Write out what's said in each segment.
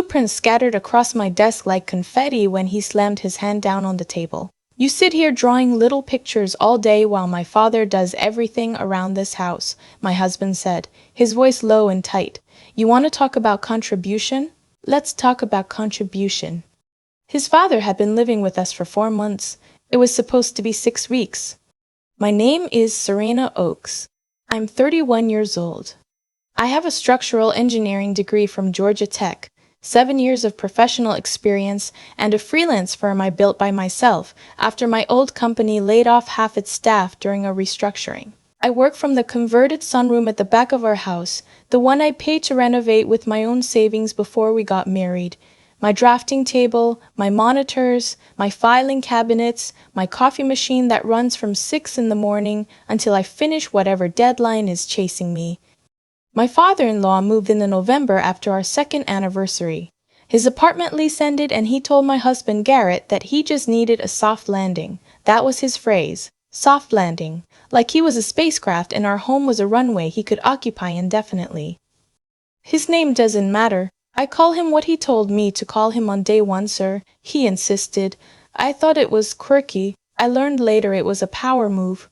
blueprints scattered across my desk like confetti when he slammed his hand down on the table. You sit here drawing little pictures all day while my father does everything around this house, my husband said, his voice low and tight. You want to talk about contribution? Let's talk about contribution. His father had been living with us for 4 months. It was supposed to be 6 weeks. My name is Serena Oakes. I'm 31 years old. I have a structural engineering degree from Georgia Tech, 7 years of professional experience, and a freelance firm I built by myself after my old company laid off half its staff during a restructuring. I work from the converted sunroom at the back of our house, the one I paid to renovate with my own savings before we got married. My drafting table, my monitors, my filing cabinets, my coffee machine that runs from 6 in the morning until I finish whatever deadline is chasing me. My father-in-law moved in November after our 2nd anniversary. His apartment lease ended and he told my husband Garrett that he just needed a soft landing. That was his phrase, soft landing, like he was a spacecraft and our home was a runway he could occupy indefinitely. His name doesn't matter. I call him what he told me to call him on day 1, sir, he insisted. I thought it was quirky. I learned later it was a power move.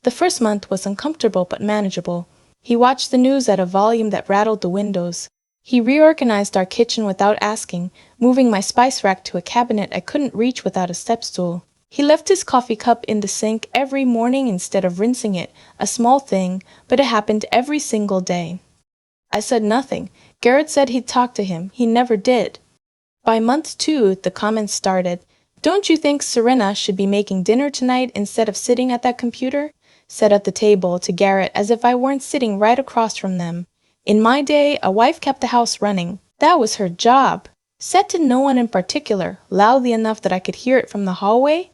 The first month was uncomfortable but manageable. He watched the news at a volume that rattled the windows. He reorganized our kitchen without asking, moving my spice rack to a cabinet I couldn't reach without a step stool. He left his coffee cup in the sink every morning instead of rinsing it, a small thing, but it happened every single day. I said nothing. Garrett said he'd talk to him. He never did. By month 2, the comments started. Don't you think Serena should be making dinner tonight instead of sitting at that computer? Said at the table to Garrett as if I weren't sitting right across from them. In my day, a wife kept the house running. That was her job. Said to no one in particular, loudly enough that I could hear it from the hallway.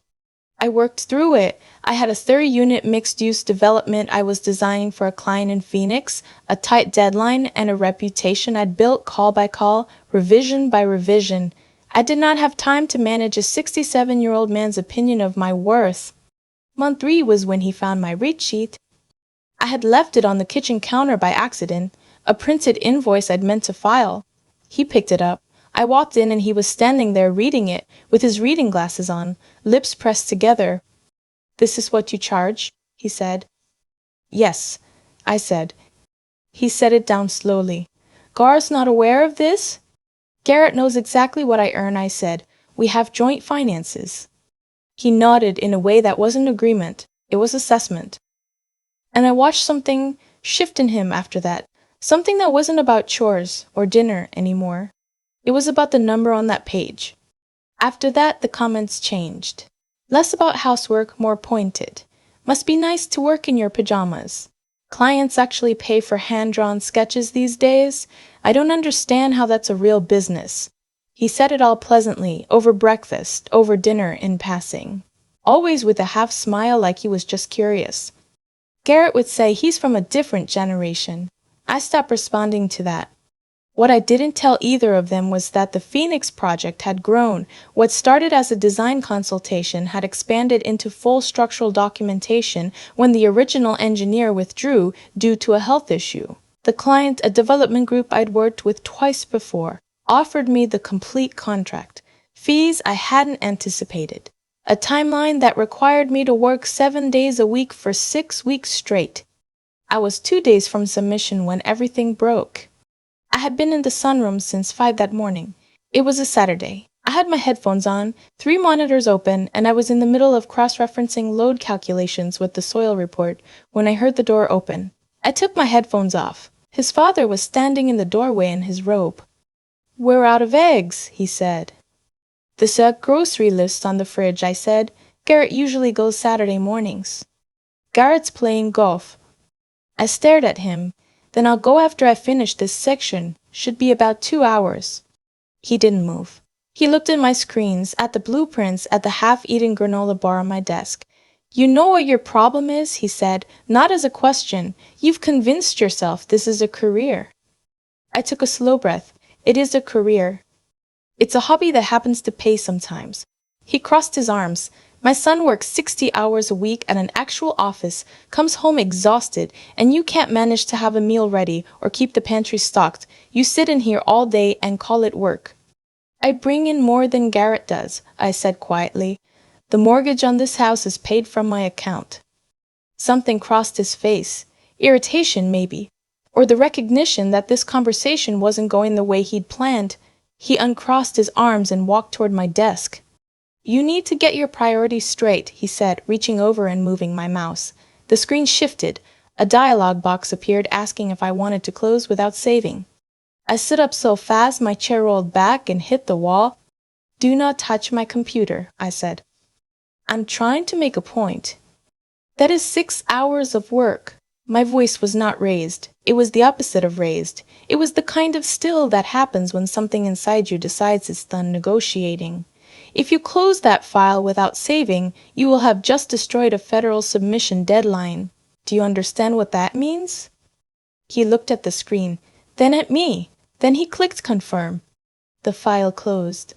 I worked through it. I had a 30-unit mixed-use development I was designing for a client in Phoenix, a tight deadline, and a reputation I'd built call by call, revision by revision. I did not have time to manage a 67-year-old man's opinion of my worth. Month 3 was when he found my rate sheet. I had left it on the kitchen counter by accident, a printed invoice I'd meant to file. He picked it up. I walked in and he was standing there reading it, with his reading glasses on, lips pressed together. This is what you charge, he said. Yes, I said. He set it down slowly. Gar's not aware of this? Garrett knows exactly what I earn, I said. We have joint finances. He nodded in a way that wasn't agreement. It was assessment. And I watched something shift in him after that. Something that wasn't about chores or dinner anymore. It was about the number on that page. After that, the comments changed. Less about housework, more pointed. Must be nice to work in your pajamas. Clients actually pay for hand-drawn sketches these days. I don't understand how that's a real business. He said it all pleasantly, over breakfast, over dinner, in passing. Always with a half smile like he was just curious. Garrett would say he's from a different generation. I stopped responding to that. What I didn't tell either of them was that the Phoenix project had grown. What started as a design consultation had expanded into full structural documentation when the original engineer withdrew due to a health issue. The client, a development group I'd worked with twice before, offered me the complete contract, fees I hadn't anticipated, a timeline that required me to work 7 days a week for 6 weeks straight. I was 2 days from submission when everything broke. I had been in the sunroom since 5 that morning. It was a Saturday. I had my headphones on, 3 monitors open, and I was in the middle of cross-referencing load calculations with the soil report when I heard the door open. I took my headphones off. His father was standing in the doorway in his robe. We're out of eggs, he said. There's a grocery list on the fridge, I said. Garrett usually goes Saturday mornings. Garrett's playing golf. I stared at him. Then I'll go after I finish this section. Should be about 2 hours. He didn't move. He looked at my screens, at the blueprints, at the half-eaten granola bar on my desk. You know what your problem is, he said, not as a question. You've convinced yourself this is a career. I took a slow breath. It is a career. It's a hobby that happens to pay sometimes. He crossed his arms. My son works 60 hours a week at an actual office, comes home exhausted, and you can't manage to have a meal ready or keep the pantry stocked. You sit in here all day and call it work. I bring in more than Garrett does, I said quietly. The mortgage on this house is paid from my account. Something crossed his face. Irritation, maybe. Or the recognition that this conversation wasn't going the way he'd planned. He uncrossed his arms and walked toward my desk. You need to get your priorities straight, he said, reaching over and moving my mouse. The screen shifted. A dialog box appeared asking if I wanted to close without saving. I stood up so fast my chair rolled back and hit the wall. Do not touch my computer, I said. I'm trying to make a point. That is 6 hours of work. My voice was not raised. It was the opposite of raised. It was the kind of still that happens when something inside you decides it's done negotiating. If you close that file without saving, you will have just destroyed a federal submission deadline. Do you understand what that means? He looked at the screen, then at me. Then he clicked confirm. The file closed.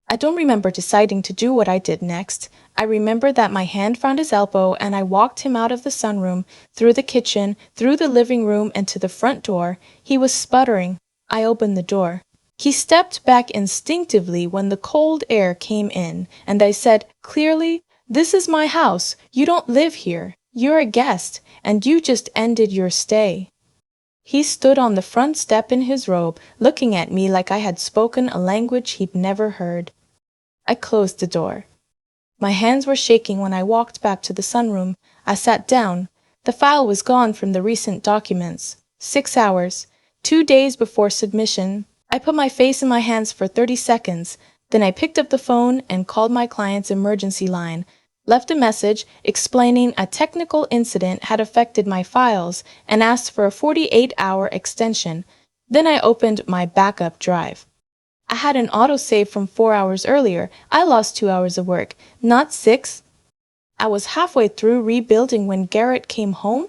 I don't remember deciding to do what I did next. I remember that my hand found his elbow and I walked him out of the sunroom, through the kitchen, through the living room, and to the front door. He was sputtering. I opened the door. He stepped back instinctively when the cold air came in, and I said clearly, "This is my house. You don't live here. You're a guest, and you just ended your stay." He stood on the front step in his robe, looking at me like I had spoken a language he'd never heard. I closed the door. My hands were shaking when I walked back to the sunroom. I sat down. The file was gone from the recent documents. 6 hours. 2 days before submission. I put my face in my hands for 30 seconds. Then I picked up the phone and called my client's emergency line. Left a message explaining a technical incident had affected my files and asked for a 48-hour extension. Then I opened my backup drive. I had an autosave from 4 hours earlier. I lost 2 hours of work, not 6. I was halfway through rebuilding when Garrett came home.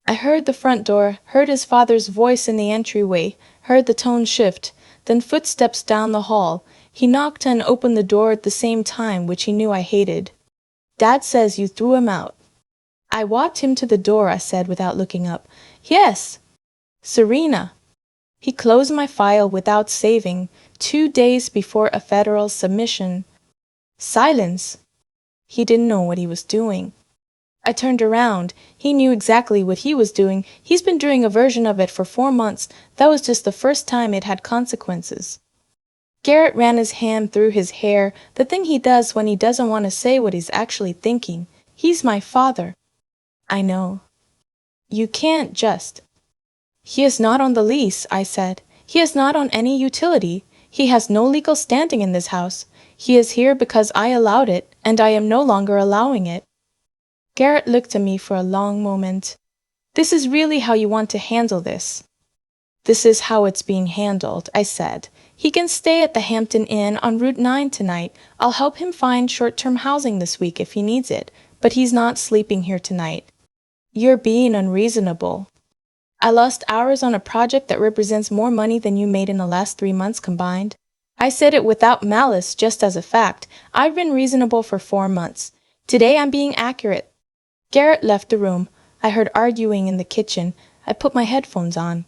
I heard the front door, heard his father's voice in the entryway, heard the tone shift, then footsteps down the hall. He knocked and opened the door at the same time, which he knew I hated. Dad says you threw him out. I walked him to the door, I said without looking up. Yes. Serena. He closed my file without saving, 2 days before a federal submission. Silence. He didn't know what he was doing. I turned around. He knew exactly what he was doing. He's been doing a version of it for 4 months. That was just the first time it had consequences. Garrett ran his hand through his hair, the thing he does when he doesn't want to say what he's actually thinking. He's my father. I know. You can't just. He is not on the lease, I said. He is not on any utility. He has no legal standing in this house. He is here because I allowed it, and I am no longer allowing it. Garrett looked at me for a long moment. This is really how you want to handle this? This is how it's being handled, I said. He can stay at the Hampton Inn on Route 9 tonight. I'll help him find short-term housing this week if he needs it, but he's not sleeping here tonight. You're being unreasonable. I lost hours on a project that represents more money than you made in the last 3 months combined. I said it without malice, just as a fact. I've been reasonable for 4 months. Today I'm being accurate. Garrett left the room. I heard arguing in the kitchen. I put my headphones on.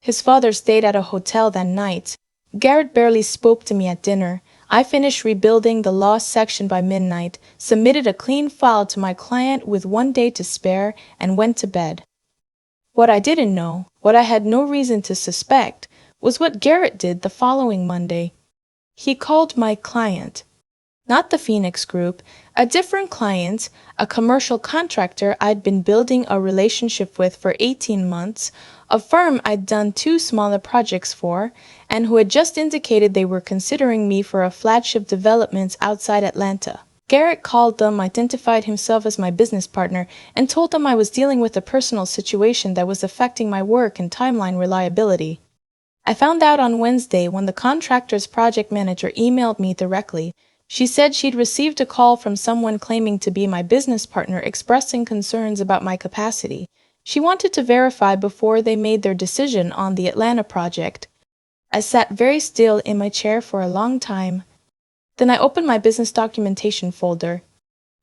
His father stayed at a hotel that night. Garrett barely spoke to me at dinner. I finished rebuilding the lost section by midnight, submitted a clean file to my client with 1 day to spare, and went to bed. What I didn't know, what I had no reason to suspect, was what Garrett did the following Monday. He called my client. Not the Phoenix Group, a different client, a commercial contractor I'd been building a relationship with for 18 months, a firm I'd done 2 smaller projects for, and who had just indicated they were considering me for a flagship development outside Atlanta. Garrett called them, identified himself as my business partner, and told them I was dealing with a personal situation that was affecting my work and timeline reliability. I found out on Wednesday when the contractor's project manager emailed me directly. She said she'd received a call from someone claiming to be my business partner expressing concerns about my capacity. She wanted to verify before they made their decision on the Atlanta project. I sat very still in my chair for a long time. Then I opened my business documentation folder.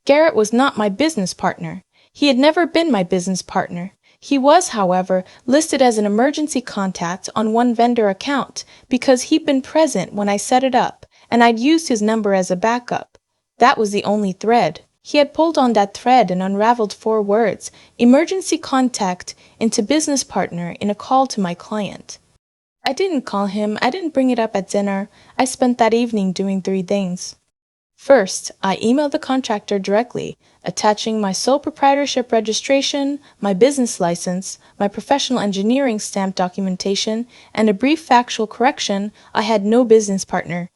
Garrett was not my business partner. He had never been my business partner. He was, however, listed as an emergency contact on one vendor account because he'd been present when I set it up, and I'd used his number as a backup. That was the only thread. He had pulled on that thread and unraveled 4 words, emergency contact, into business partner in a call to my client. I didn't call him, I didn't bring it up at dinner. I spent that evening doing 3 things. First, I emailed the contractor directly, attaching my sole proprietorship registration, my business license, my professional engineering stamp documentation, and a brief factual correction. I had no business partner.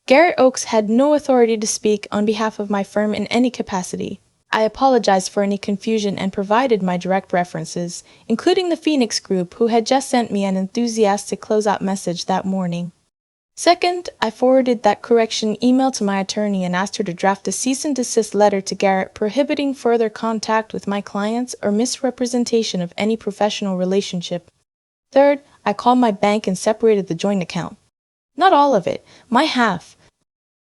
Garrett Oakes had no authority to speak on behalf of my firm in any capacity. I apologized for any confusion and provided my direct references, including the Phoenix Group, who had just sent me an enthusiastic closeout message that morning. Second, I forwarded that correction email to my attorney and asked her to draft a cease and desist letter to Garrett prohibiting further contact with my clients or misrepresentation of any professional relationship. Third, I called my bank and separated the joint account. Not all of it, my half.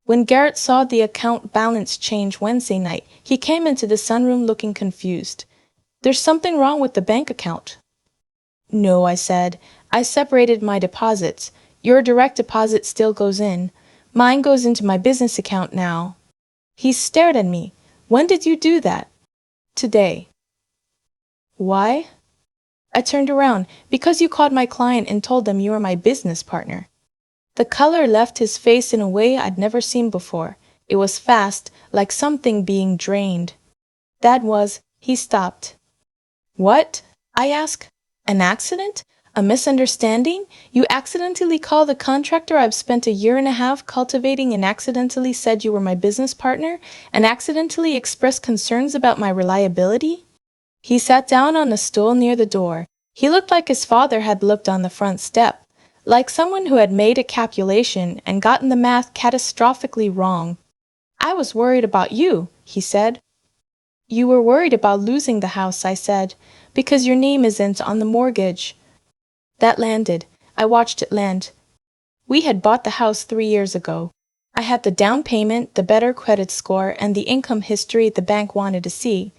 When Garrett saw the account balance change Wednesday night, he came into the sunroom looking confused. "There's something wrong with the bank account." "No," I said. "I separated my deposits. Your direct deposit still goes in. Mine goes into my business account now." He stared at me. "When did you do that?" "Today." "Why?" I turned around. "Because you called my client and told them you were my business partner." The color left his face in a way I'd never seen before. It was fast, like something being drained. He stopped. "What?" I asked. "An accident? A misunderstanding? You accidentally called the contractor I've spent a year and a half cultivating and accidentally said you were my business partner and accidentally expressed concerns about my reliability?" He sat down on a stool near the door. He looked like his father had looked on the front step, like someone who had made a calculation and gotten the math catastrophically wrong. "I was worried about you," he said. "You were worried about losing the house," I said, "because your name isn't on the mortgage." That landed. I watched it land. We had bought the house 3 years ago. I had the down payment, the better credit score, and the income history the bank wanted to see.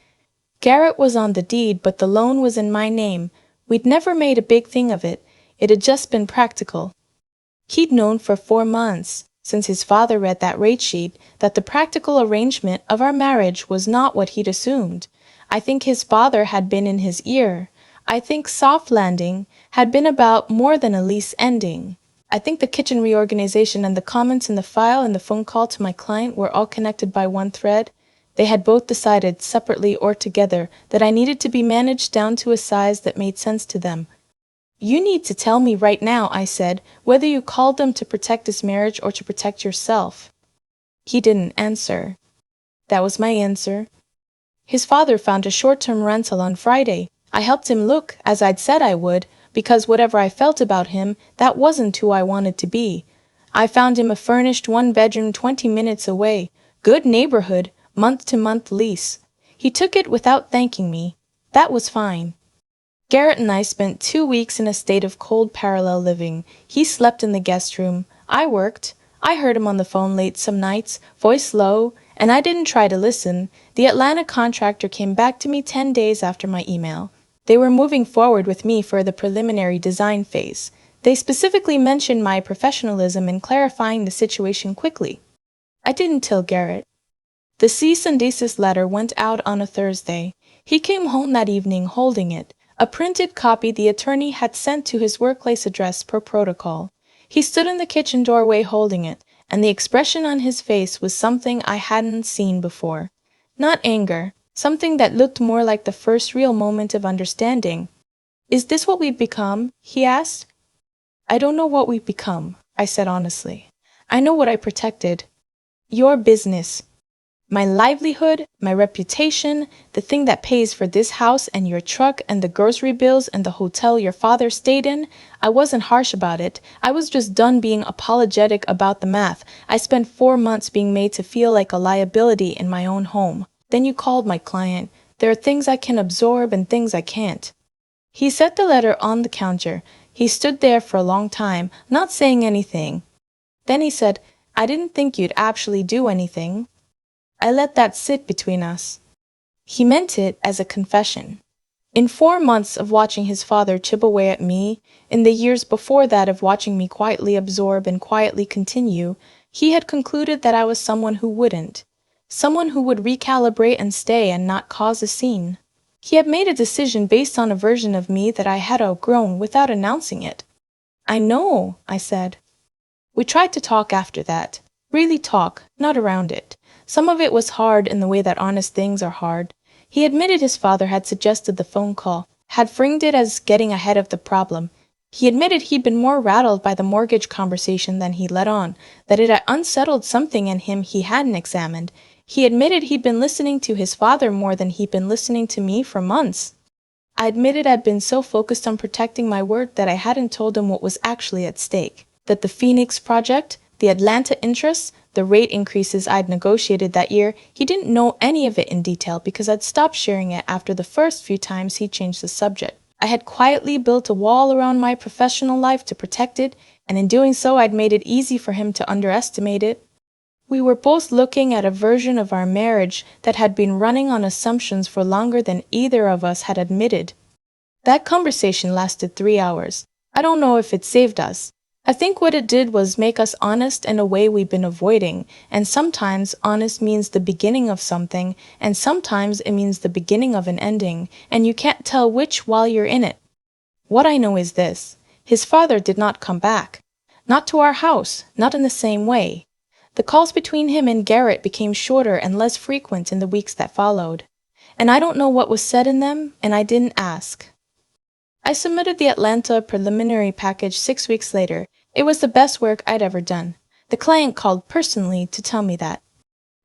Garrett was on the deed, but the loan was in my name. We'd never made a big thing of it. It had just been practical. He'd known for 4 months, since his father read that rate sheet, that the practical arrangement of our marriage was not what he'd assumed. I think his father had been in his ear. I think soft landing had been about more than a lease ending. I think the kitchen reorganization and the comments in the file and the phone call to my client were all connected by one thread. They had both decided, separately or together, that I needed to be managed down to a size that made sense to them. "You need to tell me right now," I said, "whether you called them to protect this marriage or to protect yourself." He didn't answer. That was my answer. His father found a short-term rental on Friday. I helped him look, as I'd said I would, because whatever I felt about him, that wasn't who I wanted to be. I found him a furnished 1-bedroom 20 minutes away. Good neighborhood, month-to-month lease. He took it without thanking me. That was fine. Garrett and I spent 2 weeks in a state of cold parallel living. He slept in the guest room. I worked. I heard him on the phone late some nights, voice low, and I didn't try to listen. The Atlanta contractor came back to me 10 days after my email. They were moving forward with me for the preliminary design phase. They specifically mentioned my professionalism in clarifying the situation quickly. I didn't tell Garrett. The cease and desist letter went out on a Thursday. He came home that evening holding it, a printed copy the attorney had sent to his workplace address per protocol. He stood in the kitchen doorway holding it, and the expression on his face was something I hadn't seen before. Not anger, something that looked more like the first real moment of understanding. "Is this what we've become?" he asked. "I don't know what we've become," I said honestly. "I know what I protected. Your business. My livelihood, my reputation, the thing that pays for this house and your truck and the grocery bills and the hotel your father stayed in. I wasn't harsh about it. I was just done being apologetic about the math. I spent 4 months being made to feel like a liability in my own home. Then you called my client. There are things I can absorb and things I can't." He set the letter on the counter. He stood there for a long time, not saying anything. Then he said, "I didn't think you'd actually do anything." I let that sit between us. He meant it as a confession. In 4 months of watching his father chip away at me, in the years before that of watching me quietly absorb and quietly continue, he had concluded that I was someone who wouldn't. Someone who would recalibrate and stay and not cause a scene. He had made a decision based on a version of me that I had outgrown without announcing it. I know, I said. We tried to talk after that. Really talk, not around it. Some of it was hard in the way that honest things are hard. He admitted his father had suggested the phone call, had framed it as getting ahead of the problem. He admitted he'd been more rattled by the mortgage conversation than he let on, that it had unsettled something in him he hadn't examined. He admitted he'd been listening to his father more than he'd been listening to me for months. I admitted I'd been so focused on protecting my word that I hadn't told him what was actually at stake. That the Phoenix project, the Atlanta interests, the rate increases I'd negotiated that year, he didn't know any of it in detail because I'd stopped sharing it after the first few times he changed the subject. I had quietly built a wall around my professional life to protect it, and in doing so I'd made it easy for him to underestimate it. We were both looking at a version of our marriage that had been running on assumptions for longer than either of us had admitted. That conversation lasted 3 hours. I don't know if it saved us. I think what it did was make us honest in a way we've been avoiding, and sometimes honest means the beginning of something, and sometimes it means the beginning of an ending, and you can't tell which while you're in it. What I know is this: his father did not come back. Not to our house, not in the same way. The calls between him and Garrett became shorter and less frequent in the weeks that followed. And I don't know what was said in them, and I didn't ask. I submitted the Atlanta preliminary package 6 weeks later. It was the best work I'd ever done. The client called personally to tell me that.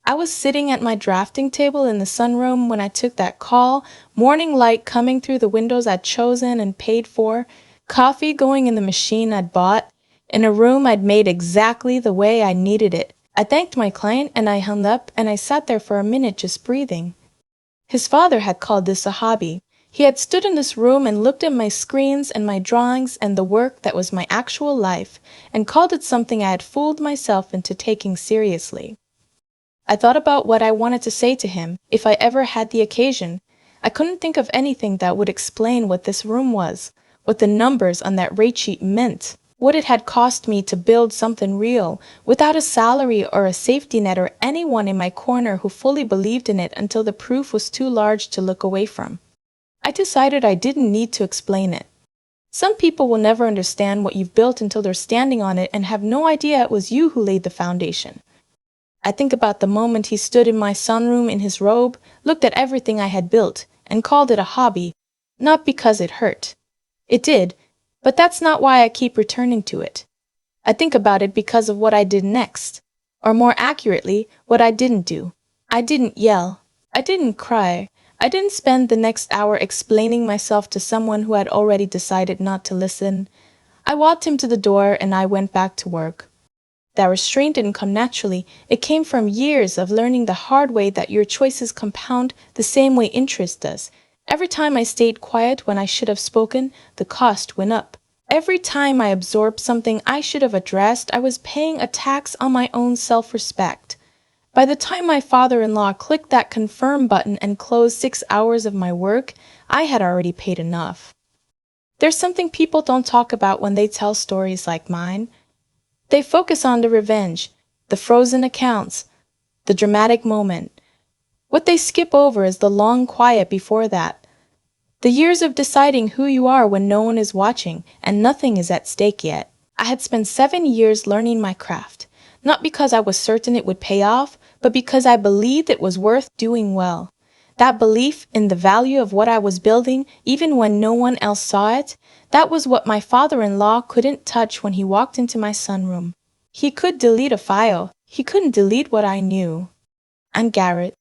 I was sitting at my drafting table in the sunroom when I took that call, morning light coming through the windows I'd chosen and paid for, coffee going in the machine I'd bought, in a room I'd made exactly the way I needed it. I thanked my client and I hung up and I sat there for a minute just breathing. His father had called this a hobby. He had stood in this room and looked at my screens and my drawings and the work that was my actual life, and called it something I had fooled myself into taking seriously. I thought about what I wanted to say to him, if I ever had the occasion. I couldn't think of anything that would explain what this room was, what the numbers on that rate sheet meant, what it had cost me to build something real, without a salary or a safety net or anyone in my corner who fully believed in it until the proof was too large to look away from. I decided I didn't need to explain it. Some people will never understand what you've built until they're standing on it and have no idea it was you who laid the foundation. I think about the moment he stood in my sunroom in his robe, looked at everything I had built, and called it a hobby, not because it hurt. It did, but that's not why I keep returning to it. I think about it because of what I did next, or more accurately, what I didn't do. I didn't yell. I didn't cry. I didn't spend the next hour explaining myself to someone who had already decided not to listen. I walked him to the door and I went back to work. That restraint didn't come naturally. It came from years of learning the hard way that your choices compound the same way interest does. Every time I stayed quiet when I should have spoken, the cost went up. Every time I absorbed something I should have addressed, I was paying a tax on my own self-respect. By the time my father-in-law clicked that confirm button and closed 6 hours of my work, I had already paid enough. There's something people don't talk about when they tell stories like mine. They focus on the revenge, the frozen accounts, the dramatic moment. What they skip over is the long quiet before that. The years of deciding who you are when no one is watching and nothing is at stake yet. I had spent 7 years learning my craft, not because I was certain it would pay off, but because I believed it was worth doing well. That belief in the value of what I was building, even when no one else saw it, that was what my father-in-law couldn't touch when he walked into my sunroom. He could delete a file. He couldn't delete what I knew. And Garrett.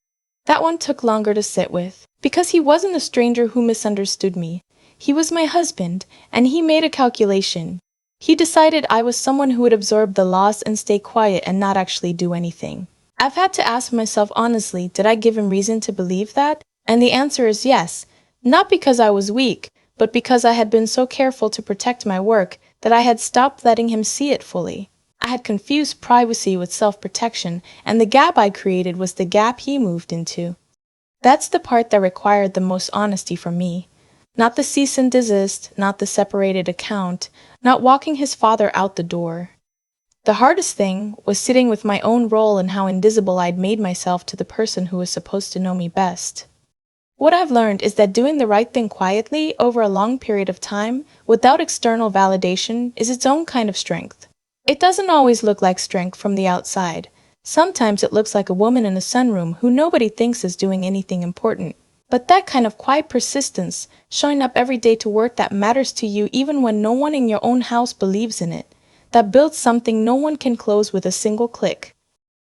That one took longer to sit with, because he wasn't a stranger who misunderstood me. He was my husband, and he made a calculation. He decided I was someone who would absorb the loss and stay quiet and not actually do anything. I've had to ask myself honestly, did I give him reason to believe that? And the answer is yes. Not because I was weak, but because I had been so careful to protect my work that I had stopped letting him see it fully. I had confused privacy with self-protection, and the gap I created was the gap he moved into. That's the part that required the most honesty from me. Not the cease and desist, not the separated account, not walking his father out the door. The hardest thing was sitting with my own role and how invisible I'd made myself to the person who was supposed to know me best. What I've learned is that doing the right thing quietly over a long period of time, without external validation, is its own kind of strength. It doesn't always look like strength from the outside. Sometimes it looks like a woman in a sunroom who nobody thinks is doing anything important. But that kind of quiet persistence, showing up every day to work that matters to you even when no one in your own house believes in it, that builds something no one can close with a single click.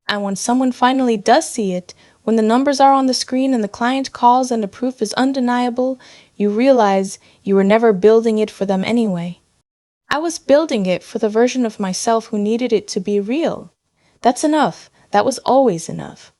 And when someone finally does see it, when the numbers are on the screen and the client calls and the proof is undeniable, you realize you were never building it for them anyway. I was building it for the version of myself who needed it to be real. That's enough. That was always enough.